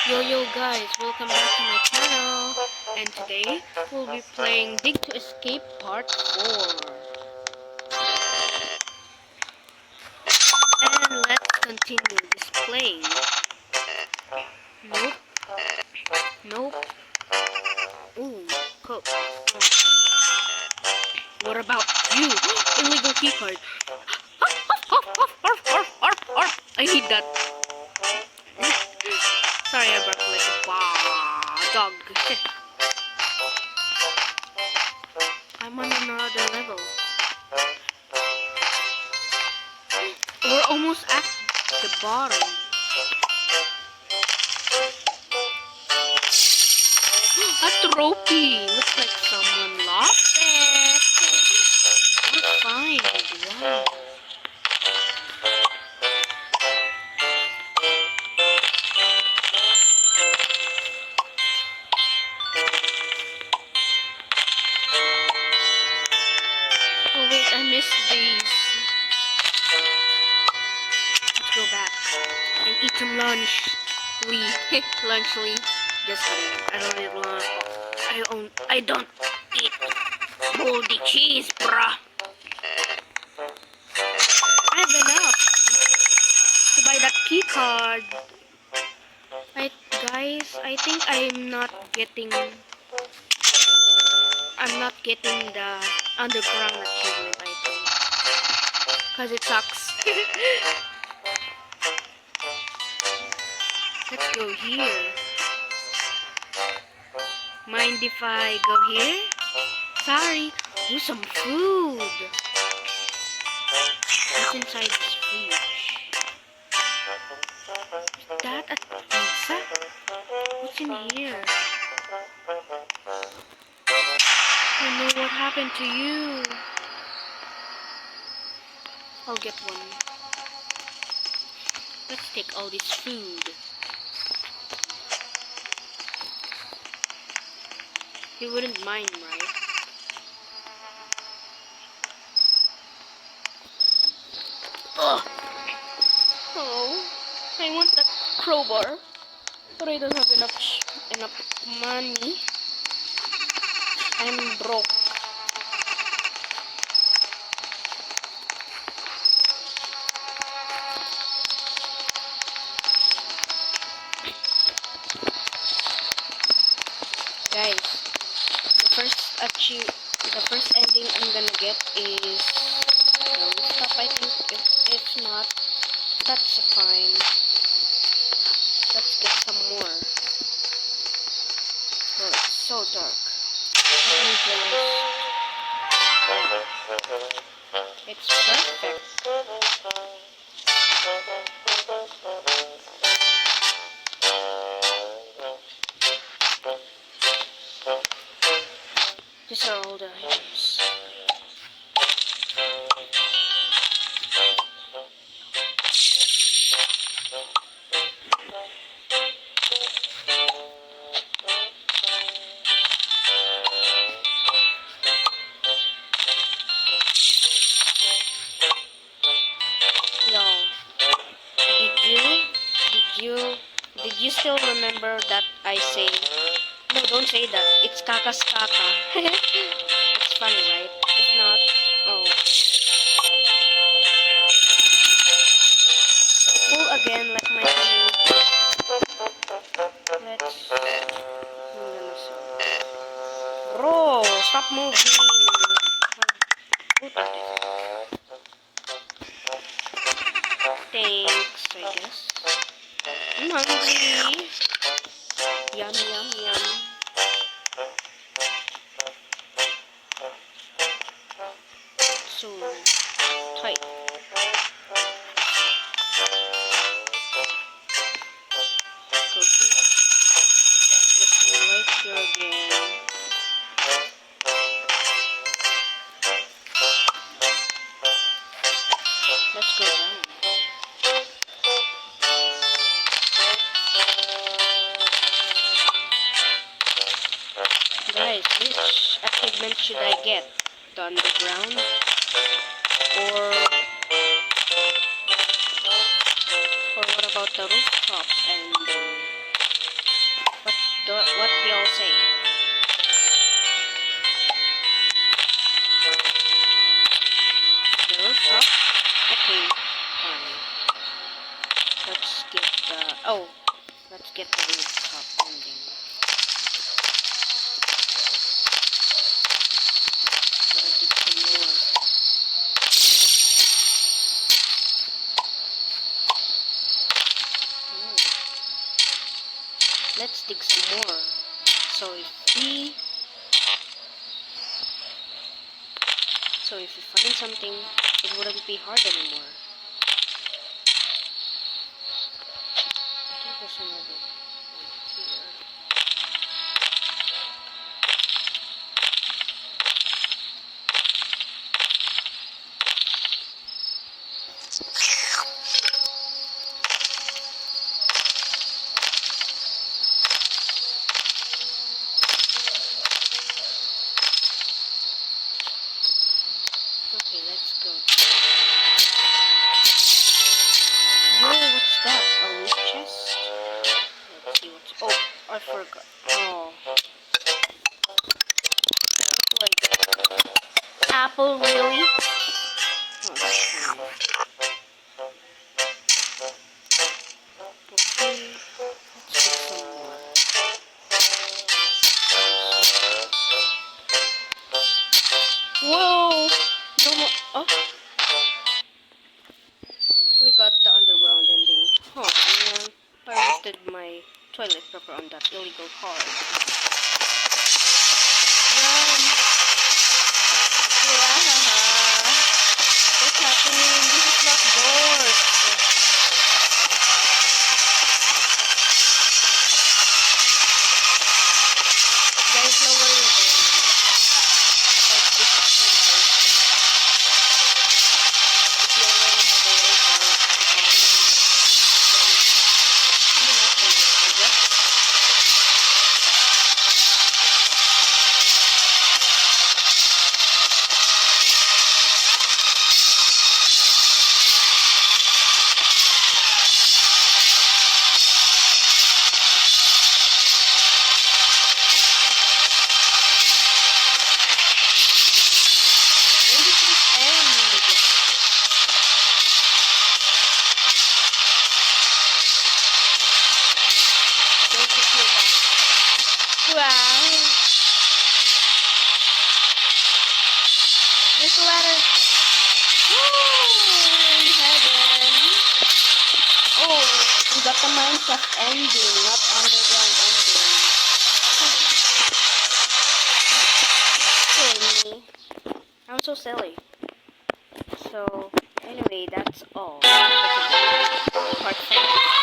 Yo guys, welcome back to my channel, and today we'll be playing Dig to Escape Part 4. And let's continue this playing. Nope. Nope. Ooh, coke. Oh. What about you? Illegal keycard. I need that. Sorry, I barked like a dog. I'm on another level. We're almost at the bottom. A trophy! Looks like someone lost it. We're fine. Wow. Oh wait, I missed these. Let's go back and eat some lunch. Lunch, Lee. Just kidding. I don't eat lunch. I don't eat moldy cheese, bruh. I have enough to buy that key card. Guys, I think I'm not getting the underground achievement, I think. Cause it sucks. Let's go here. Mind if I go here? Sorry. Ooh, some food. What's inside this fridge? Is that a pizza? What's in here? I know what happened to you. I'll get one. Let's take all this food. You wouldn't mind, right? Ugh. Oh, I want that crowbar, but I don't have enough money. I'm broke. Guys, the first ending I'm gonna get is stop. I think if not, that's fine. Let's get some more. Oh, it's so dark. It's perfect. These are all the items. Did you still remember that I say? No, don't say that. It's kakas kaka. It's funny, right? If not, oh. Pull again, like my family. Bro, stop moving. Thanks, I guess. I'm hungry. Yum, yum, yum. So tight. Go here. Let's right here again. Let's go down. Guys, which achievement should I get? The underground? Or what about the rooftop ending? what y'all say. The rooftop? Okay, fine. Let's get the rooftop ending. Gotta dig some more. Let's dig some more. So if we find something, it wouldn't be hard anymore. I think there's another one here. Okay, let's go. Whoa, what's that? A loot chest? Let's see what's... Oh, I forgot. Oh. Like, apple, really? Oh, that's fine. Okay, let's get some more. Whoa! No more... Oh! We got the underground ending. Oh man, I wasted my toilet paper on that illegal card. Run! What's happening? This is not doors. Guys, no where you're going. Like, this is too hard. If you already have a way out, wow! There's a ladder! Oh, we're in heaven! Oh, we got the Minecraft ending, not underground ending. Silly me. I'm so silly. So, anyway, that's all. Part 5.